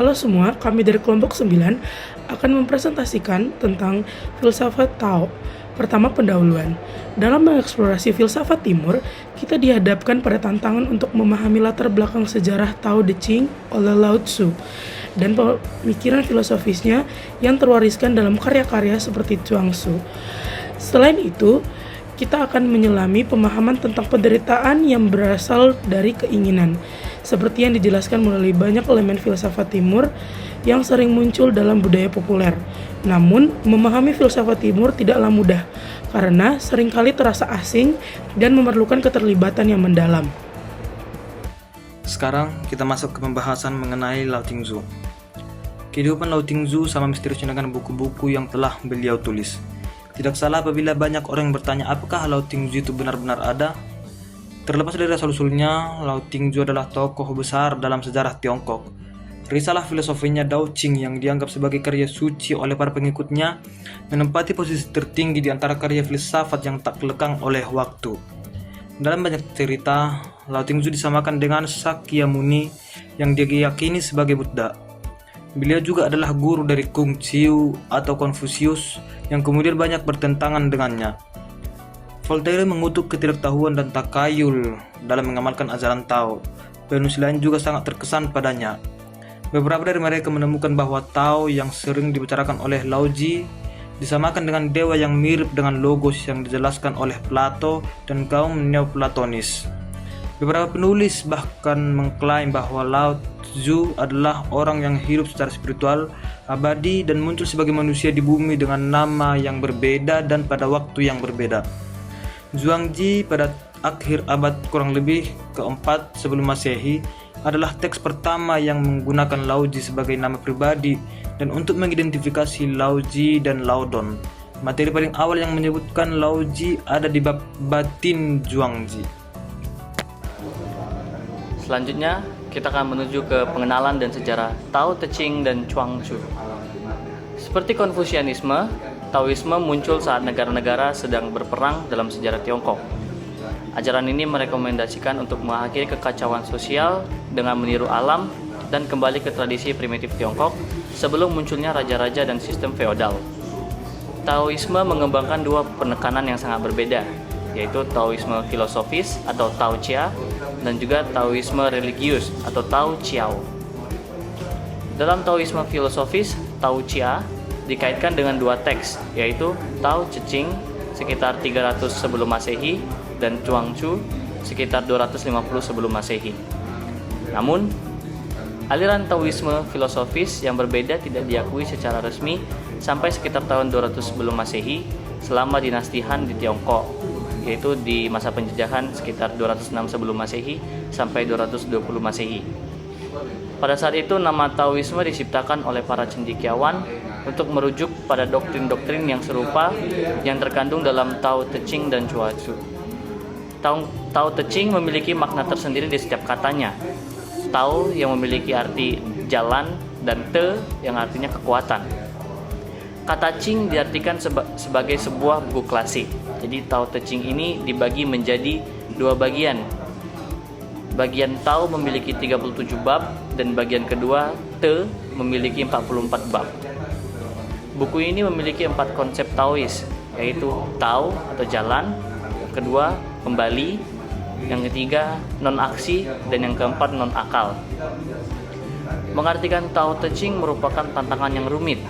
Halo semua, kami dari kelompok 9 akan mempresentasikan tentang filsafat Tao. Pertama, pendahuluan. Dalam mengeksplorasi filsafat timur, kita dihadapkan pada tantangan untuk memahami latar belakang sejarah Tao Te Ching oleh Lao Tzu dan pemikiran filosofisnya yang terwariskan dalam karya-karya seperti Chuang Tzu. Selain itu, kita akan menyelami pemahaman tentang penderitaan yang berasal dari keinginan, seperti yang dijelaskan melalui banyak elemen filsafat timur yang sering muncul dalam budaya populer. Namun, memahami filsafat timur tidaklah mudah, karena seringkali terasa asing dan memerlukan keterlibatan yang mendalam. Sekarang kita masuk ke pembahasan mengenai Lao Tingzu. Kehidupan Lao Tingzu sama misteriusnya dengan buku-buku yang telah beliau tulis. Tidak salah apabila banyak orang yang bertanya apakah Lao Tingzu itu benar-benar ada. Terlepas dari asal-usulnya, Lao Tingzu adalah tokoh besar dalam sejarah Tiongkok. Risalah filosofinya Dao Qing yang dianggap sebagai karya suci oleh para pengikutnya menempati posisi tertinggi di antara karya filsafat yang tak lekang oleh waktu. Dalam banyak cerita, Lao Tingzu disamakan dengan Sakyamuni yang diyakini sebagai Buddha. Beliau juga adalah guru dari Kung Chiu atau Confucius yang kemudian banyak bertentangan dengannya. Voltaire mengutuk ketidaktahuan dan takayul dalam mengamalkan ajaran Tao. Penulis lain juga sangat terkesan padanya. Beberapa dari mereka menemukan bahwa Tao yang sering dibicarakan oleh Lao Tzu disamakan dengan dewa yang mirip dengan logos yang dijelaskan oleh Plato dan kaum Neoplatonis. Beberapa penulis bahkan mengklaim bahwa Lao Tzu adalah orang yang hidup secara spiritual, abadi, dan muncul sebagai manusia di bumi dengan nama yang berbeda dan pada waktu yang berbeda. Zhuangzi pada akhir abad kurang lebih keempat sebelum Masehi adalah teks pertama yang menggunakan Lao Tzu sebagai nama pribadi dan untuk mengidentifikasi Lao Tzu dan Lao Don. Materi paling awal yang menyebutkan Lao Tzu ada di bab batin Zhuangzi. Selanjutnya, kita akan menuju ke pengenalan dan sejarah Tao Te Ching dan Chuang Tzu. Seperti Konfusianisme, Taoisme muncul saat negara-negara sedang berperang dalam sejarah Tiongkok. Ajaran ini merekomendasikan untuk mengakhiri kekacauan sosial dengan meniru alam dan kembali ke tradisi primitif Tiongkok sebelum munculnya raja-raja dan sistem feodal. Taoisme mengembangkan dua penekanan yang sangat berbeda, yaitu Taoisme filosofis atau Tao Chia dan juga Taoisme religius atau Tao Chiao. Dalam Taoisme filosofis, Tao Chia dikaitkan dengan dua teks, yaitu Tao Te Ching sekitar 300 sebelum Masehi dan Chuang Tzu sekitar 250 sebelum Masehi. Namun, aliran Taoisme filosofis yang berbeda tidak diakui secara resmi sampai sekitar tahun 200 sebelum Masehi selama dinasti Han di Tiongkok, yaitu di masa penjajahan sekitar 206 sebelum Masehi sampai 220 Masehi. Pada saat itu nama Taoisme diciptakan oleh para cendekiawan untuk merujuk pada doktrin-doktrin yang serupa yang terkandung dalam Tao Te Ching dan Chuang Tzu. Tao Te Ching memiliki makna tersendiri di setiap katanya. Tao yang memiliki arti jalan dan Te yang artinya kekuatan. Kata Ching diartikan sebagai sebuah buku klasik. Jadi Tao Te Ching ini dibagi menjadi dua bagian. Bagian Tao memiliki 37 bab dan bagian kedua Te memiliki 44 bab. Buku ini memiliki 4 konsep Taois, yaitu Tao atau jalan, yang kedua kembali, yang ketiga non-aksi, dan yang keempat non-akal. Mengartikan Tao Te Ching merupakan tantangan yang rumit.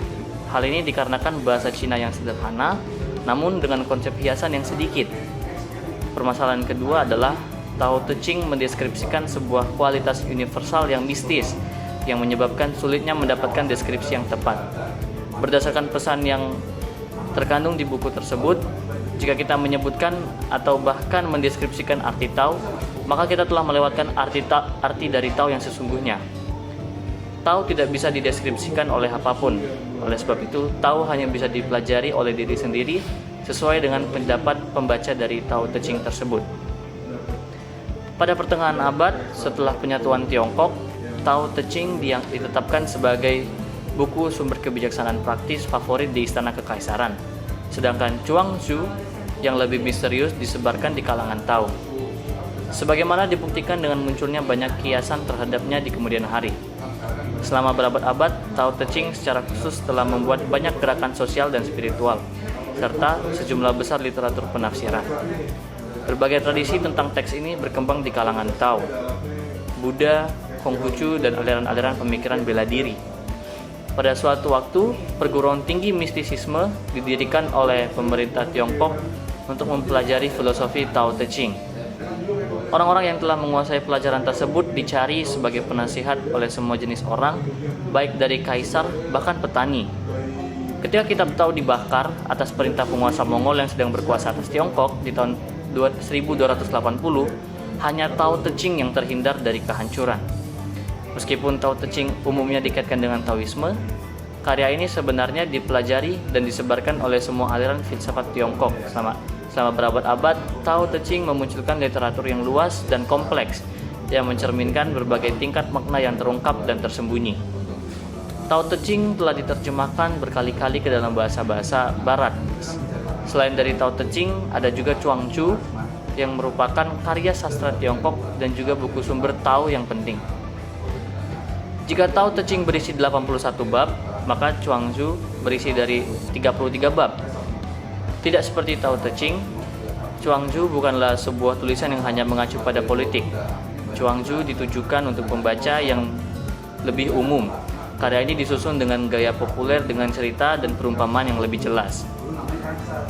Hal ini dikarenakan bahasa Cina yang sederhana, namun dengan konsep hiasan yang sedikit. Permasalahan kedua adalah Tao Te Ching mendeskripsikan sebuah kualitas universal yang mistis, yang menyebabkan sulitnya mendapatkan deskripsi yang tepat. Berdasarkan pesan yang terkandung di buku tersebut, jika kita menyebutkan atau bahkan mendeskripsikan arti Tao, maka kita telah melewatkan arti dari Tao yang sesungguhnya. Tao tidak bisa dideskripsikan oleh apapun. Oleh sebab itu, Tao hanya bisa dipelajari oleh diri sendiri sesuai dengan pendapat pembaca dari Tao Te Ching tersebut. Pada pertengahan abad setelah penyatuan Tiongkok, Tao Te Ching ditetapkan sebagai buku sumber kebijaksanaan praktis favorit di istana kekaisaran. Sedangkan Chuang Tzu yang lebih misterius disebarkan di kalangan Tao. sebagaimana dibuktikan dengan munculnya banyak kiasan terhadapnya di kemudian hari. Selama berabad-abad, Tao Te Ching secara khusus telah membuat banyak gerakan sosial dan spiritual, serta sejumlah besar literatur penafsiran. Berbagai tradisi tentang teks ini berkembang di kalangan Tao, Buddha, Konghucu, dan aliran-aliran pemikiran bela diri. Pada suatu waktu, perguruan tinggi mistisisme didirikan oleh pemerintah Tiongkok untuk mempelajari filosofi Tao Te Ching. Orang-orang yang telah menguasai pelajaran tersebut dicari sebagai penasihat oleh semua jenis orang, baik dari kaisar bahkan petani. Ketika kitab Tao dibakar atas perintah penguasa Mongol yang sedang berkuasa atas Tiongkok di tahun 1280, hanya Tao Te Ching yang terhindar dari kehancuran. Meskipun Tao Te Ching umumnya dikaitkan dengan Taoisme, karya ini sebenarnya dipelajari dan disebarkan oleh semua aliran filsafat Tiongkok. Selama berabad-abad, Tao Te Ching memunculkan literatur yang luas dan kompleks yang mencerminkan berbagai tingkat makna yang terungkap dan tersembunyi. Tao Te Ching telah diterjemahkan berkali-kali ke dalam bahasa-bahasa barat. Selain dari Tao Te Ching, ada juga Chuangzu yang merupakan karya sastra Tiongkok dan juga buku sumber Tao yang penting. Jika Tao Te Ching berisi 81 bab, maka Chuangzu berisi dari 33 bab. Tidak seperti Tao Te Ching, Chuangzu bukanlah sebuah tulisan yang hanya mengacu pada politik. Chuangzu ditujukan untuk pembaca yang lebih umum. Karya ini disusun dengan gaya populer dengan cerita dan perumpamaan yang lebih jelas.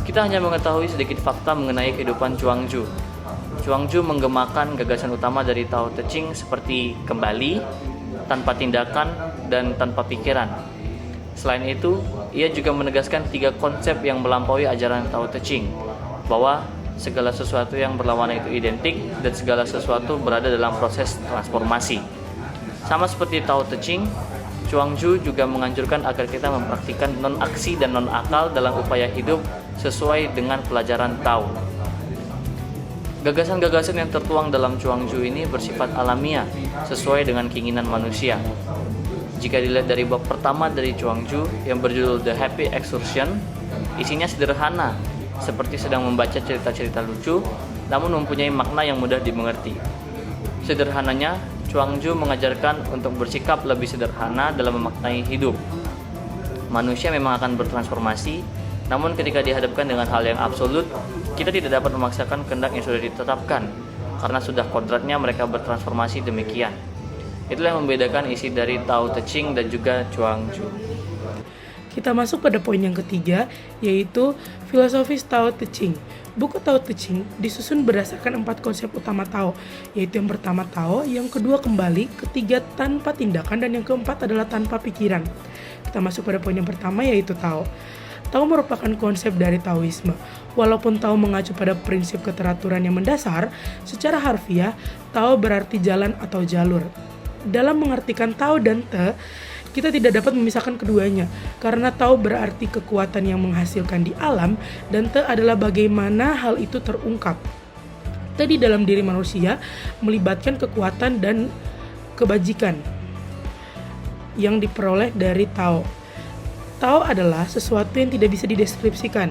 Kita hanya mengetahui sedikit fakta mengenai kehidupan Chuangzu. Chuangzu menggemakan gagasan utama dari Tao Te Ching seperti kembali, tanpa tindakan, dan tanpa pikiran. Selain itu, ia juga menegaskan 3 konsep yang melampaui ajaran Tao Te Ching, bahwa segala sesuatu yang berlawanan itu identik dan segala sesuatu berada dalam proses transformasi. Sama seperti Tao Te Ching, Chuangzu juga menganjurkan agar kita mempraktikkan non-aksi dan non-akal dalam upaya hidup sesuai dengan pelajaran Tao. Gagasan-gagasan yang tertuang dalam Chuangzu ini bersifat alamiah, sesuai dengan keinginan manusia. Jika dilihat dari bab pertama dari Chuangzu yang berjudul The Happy Excursion, isinya sederhana, seperti sedang membaca cerita-cerita lucu, namun mempunyai makna yang mudah dimengerti. Sederhananya, Chuangzu mengajarkan untuk bersikap lebih sederhana dalam memaknai hidup. Manusia memang akan bertransformasi, namun ketika dihadapkan dengan hal yang absolut, kita tidak dapat memaksakan kehendak yang sudah ditetapkan, karena sudah kodratnya mereka bertransformasi demikian. Itulah yang membedakan isi dari Tao Te Ching dan juga Chuangzu. Kita masuk pada poin yang ketiga, yaitu filosofis Tao Te Ching. Buku Tao Te Ching disusun berdasarkan 4 konsep utama Tao, yaitu yang pertama Tao, yang kedua kembali, ketiga tanpa tindakan, dan yang keempat adalah tanpa pikiran. Kita masuk pada poin yang pertama, yaitu Tao. Tao merupakan konsep dari Taoisme. Walaupun Tao mengacu pada prinsip keteraturan yang mendasar, secara harfiah, Tao berarti jalan atau jalur. Dalam mengartikan Tao dan Te, kita tidak dapat memisahkan keduanya, karena Tao berarti kekuatan yang menghasilkan di alam, dan Te adalah bagaimana hal itu terungkap. Te di dalam diri manusia melibatkan kekuatan dan kebajikan yang diperoleh dari Tao. Tao adalah sesuatu yang tidak bisa dideskripsikan.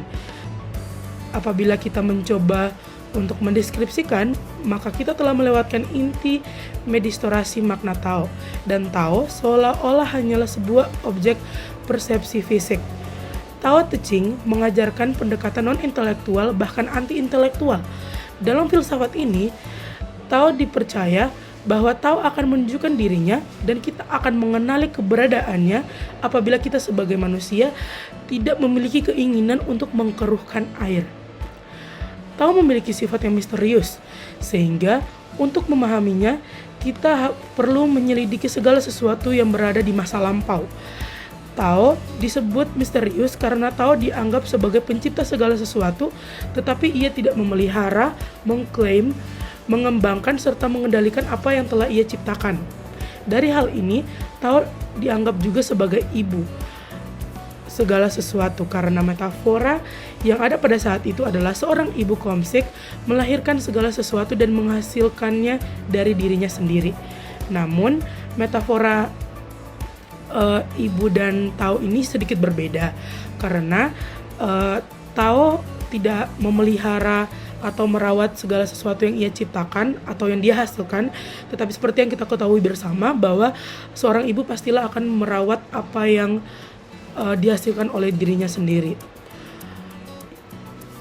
Apabila kita mencoba untuk mendeskripsikan, maka kita telah melewatkan inti medistorasi makna Tao, dan Tao seolah-olah hanyalah sebuah objek persepsi fisik. Tao Te Ching mengajarkan pendekatan non-intelektual bahkan anti-intelektual. Dalam filsafat ini, Tao dipercaya bahwa Tao akan menunjukkan dirinya dan kita akan mengenali keberadaannya apabila kita sebagai manusia tidak memiliki keinginan untuk mengkeruhkan air. Tao memiliki sifat yang misterius, sehingga untuk memahaminya kita perlu menyelidiki segala sesuatu yang berada di masa lampau. Tao disebut misterius karena Tao dianggap sebagai pencipta segala sesuatu, tetapi ia tidak memelihara, mengklaim, mengembangkan, serta mengendalikan apa yang telah ia ciptakan. Dari hal ini, Tao dianggap juga sebagai ibu segala sesuatu, karena metafora yang ada pada saat itu adalah seorang ibu komsik melahirkan segala sesuatu dan menghasilkannya dari dirinya sendiri. Namun, metafora ibu dan Tao ini sedikit berbeda, karena Tao tidak memelihara atau merawat segala sesuatu yang ia ciptakan atau yang dia hasilkan, tetapi seperti yang kita ketahui bersama bahwa seorang ibu pastilah akan merawat apa yang dihasilkan oleh dirinya sendiri.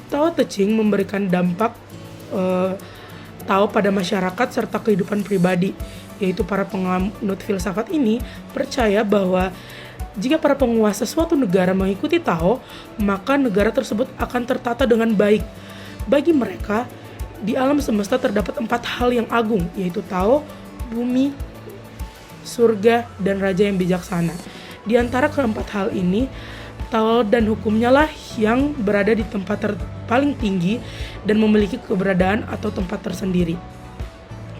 Tao Te Ching memberikan dampak Tao pada masyarakat serta kehidupan pribadi, yaitu para penganut filsafat ini percaya bahwa jika para penguasa suatu negara mengikuti Tao, maka negara tersebut akan tertata dengan baik. Bagi mereka, di alam semesta terdapat 4 hal yang agung, yaitu Tao, bumi, surga, dan raja yang bijaksana. Di antara keempat hal ini, Tao dan hukumnya lah yang berada di tempat paling tinggi dan memiliki keberadaan atau tempat tersendiri.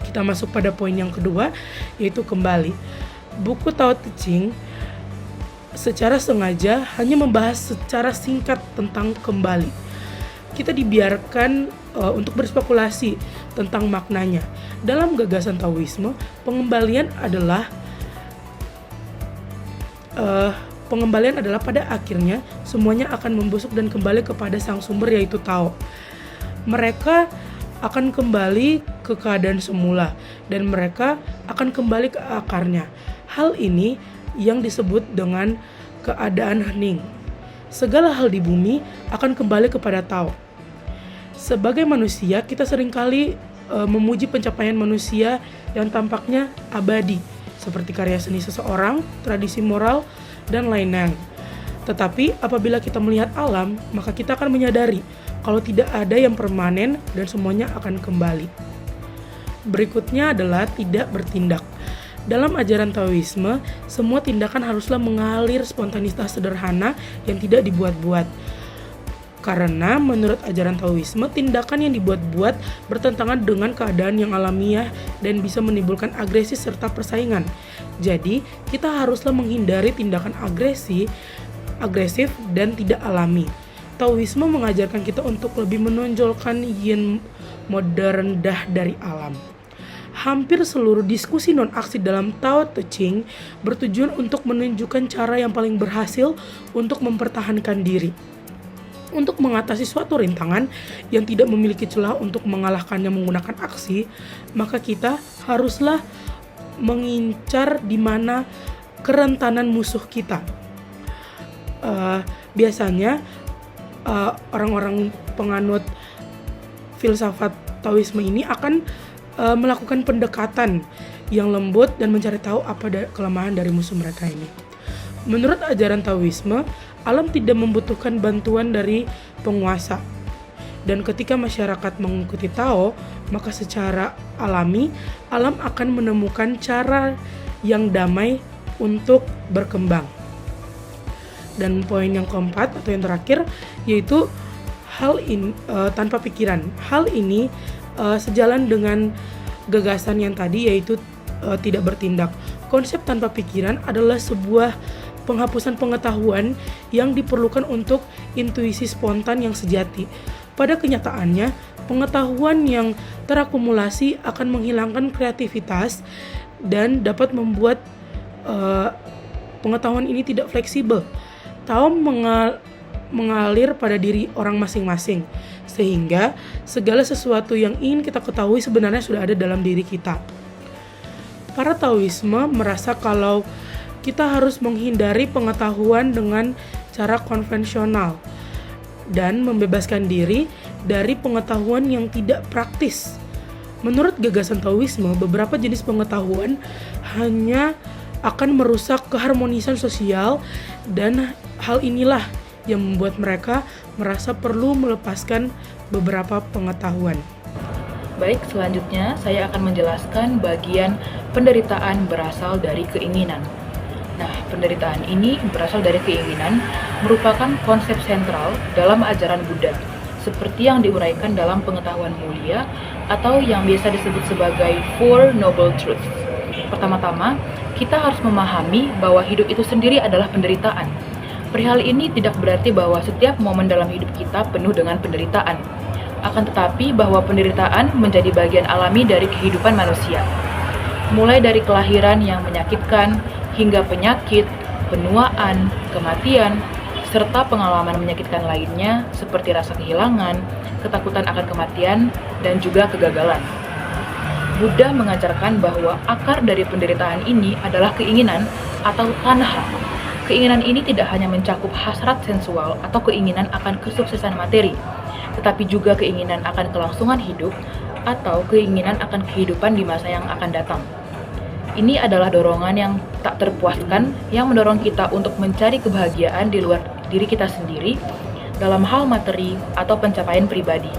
Kita masuk pada poin yang kedua, yaitu kembali. Buku Tao Te Ching secara sengaja hanya membahas secara singkat tentang kembali. Kita dibiarkan untuk berspekulasi tentang maknanya. Dalam gagasan Taoisme, pengembalian adalah pada akhirnya semuanya akan membusuk dan kembali kepada sang sumber, yaitu Tao. Mereka akan kembali ke keadaan semula dan mereka akan kembali ke akarnya. Hal ini yang disebut dengan keadaan hening. Segala hal di bumi akan kembali kepada Tao. Sebagai manusia, kita seringkali memuji pencapaian manusia yang tampaknya abadi, seperti karya seni seseorang, tradisi moral, dan lain-lain. Tetapi apabila kita melihat alam, maka kita akan menyadari kalau tidak ada yang permanen dan semuanya akan kembali. Berikutnya adalah tidak bertindak. Dalam ajaran Taoisme, semua tindakan haruslah mengalir spontanitas sederhana yang tidak dibuat-buat. Karena menurut ajaran Taoisme, tindakan yang dibuat-buat bertentangan dengan keadaan yang alamiah dan bisa menimbulkan agresi serta persaingan. Jadi, kita haruslah menghindari tindakan agresif dan tidak alami. Taoisme mengajarkan kita untuk lebih menonjolkan yin modern dah dari alam. Hampir seluruh diskusi non-aksi dalam Tao Te Ching bertujuan untuk menunjukkan cara yang paling berhasil untuk mempertahankan diri. Untuk mengatasi suatu rintangan yang tidak memiliki celah untuk mengalahkannya menggunakan aksi, maka kita haruslah mengincar di mana kerentanan musuh kita. Biasanya orang-orang penganut filsafat Taoisme ini akan melakukan pendekatan yang lembut dan mencari tahu apa kelemahan dari musuh mereka ini. Menurut ajaran Taoisme, alam tidak membutuhkan bantuan dari penguasa. Dan ketika masyarakat mengikuti Tao, maka secara alami, alam akan menemukan cara yang damai untuk berkembang. Dan poin yang keempat atau yang terakhir, yaitu hal ini tanpa pikiran. Hal ini sejalan dengan gagasan yang tadi, yaitu tidak bertindak. Konsep tanpa pikiran adalah sebuah penghapusan pengetahuan yang diperlukan untuk intuisi spontan yang sejati. Pada kenyataannya, pengetahuan yang terakumulasi akan menghilangkan kreativitas dan dapat membuat pengetahuan ini tidak fleksibel. Tao mengalir pada diri orang masing-masing, sehingga segala sesuatu yang ingin kita ketahui sebenarnya sudah ada dalam diri kita. Para Taoisme merasa kalau kita harus menghindari pengetahuan dengan cara konvensional dan membebaskan diri dari pengetahuan yang tidak praktis. Menurut gagasan Taoisme, beberapa jenis pengetahuan hanya akan merusak keharmonisan sosial, dan hal inilah yang membuat mereka merasa perlu melepaskan beberapa pengetahuan. Baik, selanjutnya saya akan menjelaskan bagian penderitaan berasal dari keinginan. Nah, penderitaan ini berasal dari keinginan merupakan konsep sentral dalam ajaran Buddha, seperti yang diuraikan dalam Pengetahuan Mulia atau yang biasa disebut sebagai Four Noble Truths. Pertama-tama, kita harus memahami bahwa hidup itu sendiri adalah penderitaan. Perihal ini tidak berarti bahwa setiap momen dalam hidup kita penuh dengan penderitaan. Akan tetapi bahwa penderitaan menjadi bagian alami dari kehidupan manusia. Mulai dari kelahiran yang menyakitkan, hingga penyakit, penuaan, kematian, serta pengalaman menyakitkan lainnya seperti rasa kehilangan, ketakutan akan kematian, dan juga kegagalan. Buddha mengajarkan bahwa akar dari penderitaan ini adalah keinginan atau tanha. Keinginan ini tidak hanya mencakup hasrat sensual atau keinginan akan kesuksesan materi, tetapi juga keinginan akan kelangsungan hidup atau keinginan akan kehidupan di masa yang akan datang. Ini adalah dorongan yang tak terpuaskan yang mendorong kita untuk mencari kebahagiaan di luar diri kita sendiri dalam hal materi atau pencapaian pribadi.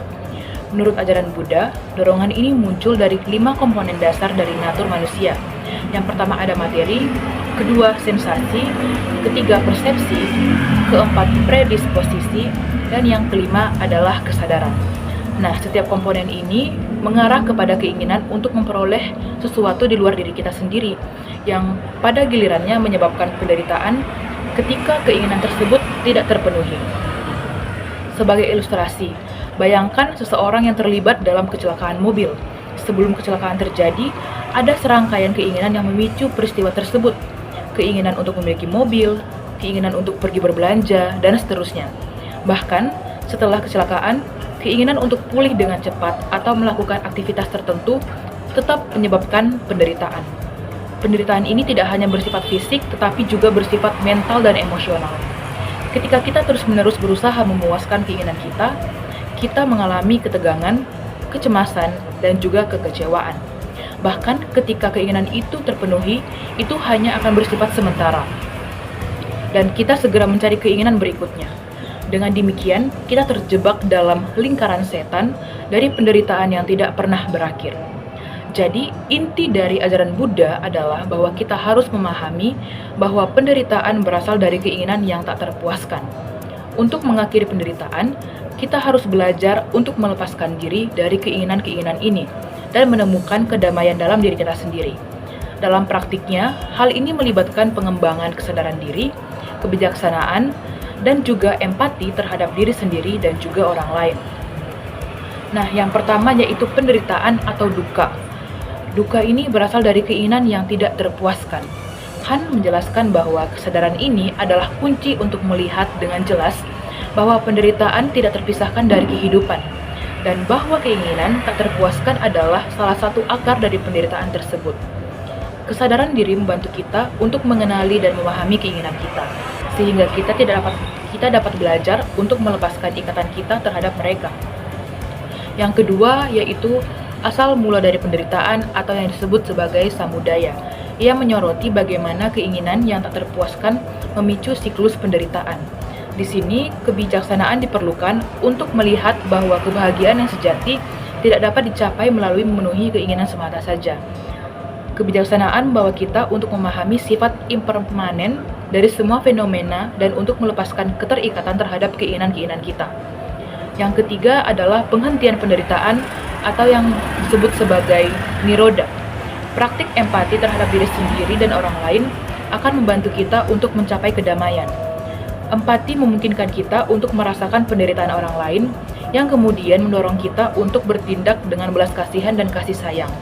Menurut ajaran Buddha, dorongan ini muncul dari 5 komponen dasar dari natur manusia. Yang pertama ada materi, kedua sensasi, ketiga persepsi, keempat predisposisi, dan yang kelima adalah kesadaran. Nah, setiap komponen ini mengarah kepada keinginan untuk memperoleh sesuatu di luar diri kita sendiri, yang pada gilirannya menyebabkan penderitaan ketika keinginan tersebut tidak terpenuhi. Sebagai ilustrasi, bayangkan seseorang yang terlibat dalam kecelakaan mobil. Sebelum kecelakaan terjadi, ada serangkaian keinginan yang memicu peristiwa tersebut. Keinginan untuk memiliki mobil, keinginan untuk pergi berbelanja, dan seterusnya. Bahkan, setelah kecelakaan, keinginan untuk pulih dengan cepat atau melakukan aktivitas tertentu tetap menyebabkan penderitaan. Penderitaan ini tidak hanya bersifat fisik, tetapi juga bersifat mental dan emosional. Ketika kita terus-menerus berusaha memuaskan keinginan kita mengalami ketegangan, kecemasan, dan juga kekecewaan. Bahkan ketika keinginan itu terpenuhi, itu hanya akan bersifat sementara. Dan kita segera mencari keinginan berikutnya. Dengan demikian, kita terjebak dalam lingkaran setan dari penderitaan yang tidak pernah berakhir. Jadi, inti dari ajaran Buddha adalah bahwa kita harus memahami bahwa penderitaan berasal dari keinginan yang tak terpuaskan. Untuk mengakhiri penderitaan, kita harus belajar untuk melepaskan diri dari keinginan-keinginan ini dan menemukan kedamaian dalam diri kita sendiri. Dalam praktiknya, hal ini melibatkan pengembangan kesadaran diri, kebijaksanaan, dan juga empati terhadap diri sendiri dan juga orang lain. Nah, yang pertama yaitu penderitaan atau duka. Duka ini berasal dari keinginan yang tidak terpuaskan. Han menjelaskan bahwa kesadaran ini adalah kunci untuk melihat dengan jelas bahwa penderitaan tidak terpisahkan dari kehidupan, dan bahwa keinginan tak terpuaskan adalah salah satu akar dari penderitaan tersebut. Kesadaran diri membantu kita untuk mengenali dan memahami keinginan kita, sehingga kita dapat belajar untuk melepaskan ikatan kita terhadap mereka. Yang kedua yaitu asal mula dari penderitaan atau yang disebut sebagai samudaya. Ia menyoroti bagaimana keinginan yang tak terpuaskan memicu siklus penderitaan. Di sini, kebijaksanaan diperlukan untuk melihat bahwa kebahagiaan yang sejati tidak dapat dicapai melalui memenuhi keinginan semata saja. Kebijaksanaan membawa kita untuk memahami sifat impermanen dari semua fenomena dan untuk melepaskan keterikatan terhadap keinginan-keinginan kita. Yang ketiga adalah penghentian penderitaan atau yang disebut sebagai niroda. Praktik empati terhadap diri sendiri dan orang lain akan membantu kita untuk mencapai kedamaian. Empati memungkinkan kita untuk merasakan penderitaan orang lain yang kemudian mendorong kita untuk bertindak dengan belas kasihan dan kasih sayang.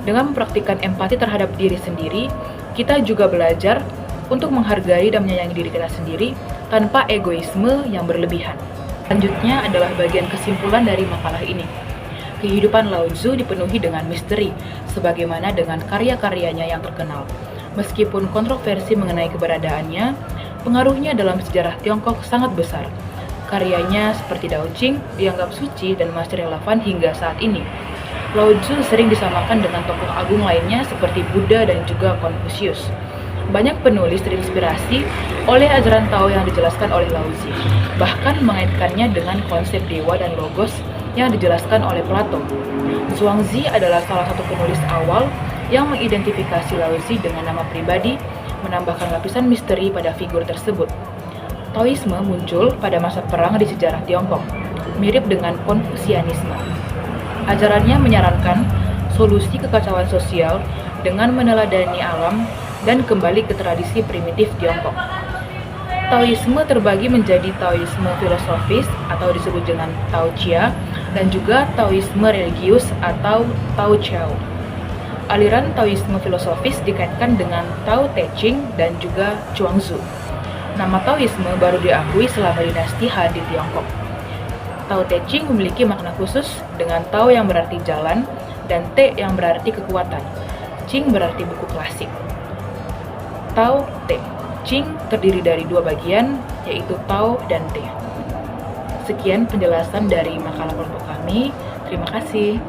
Dengan mempraktikkan empati terhadap diri sendiri, kita juga belajar untuk menghargai dan menyayangi diri kita sendiri tanpa egoisme yang berlebihan. Selanjutnya adalah bagian kesimpulan dari makalah ini. Kehidupan Lao Tzu dipenuhi dengan misteri, sebagaimana dengan karya-karyanya yang terkenal. Meskipun kontroversi mengenai keberadaannya, pengaruhnya dalam sejarah Tiongkok sangat besar. Karyanya seperti Dao Jing dianggap suci dan masih relevan hingga saat ini. Lao Tzu sering disamakan dengan tokoh agung lainnya seperti Buddha dan juga Confucius. Banyak penulis terinspirasi oleh ajaran Tao yang dijelaskan oleh Lao Tzu, bahkan mengaitkannya dengan konsep dewa dan logos yang dijelaskan oleh Plato. Zhuangzi adalah salah satu penulis awal yang mengidentifikasi Lao Tzu dengan nama pribadi, menambahkan lapisan misteri pada figur tersebut. Taoisme muncul pada masa perang di sejarah Tiongkok, mirip dengan Konfusianisme. Ajarannya menyarankan solusi kekacauan sosial dengan meneladani alam dan kembali ke tradisi primitif Tiongkok. Taoisme terbagi menjadi Taoisme filosofis atau disebut dengan Tao Chia dan juga Taoisme religius atau Tao Chao. Aliran Taoisme filosofis dikaitkan dengan Tao Te Ching dan juga Chuang Tzu. Nama Taoisme baru diakui selama dinasti Han di Tiongkok. Tao Te Ching memiliki makna khusus dengan Tao yang berarti jalan dan Te yang berarti kekuatan. Ching berarti buku klasik. Tao Te Ching terdiri dari 2 bagian, yaitu Tao dan Te. Sekian penjelasan dari makalah kelompok kami. Terima kasih.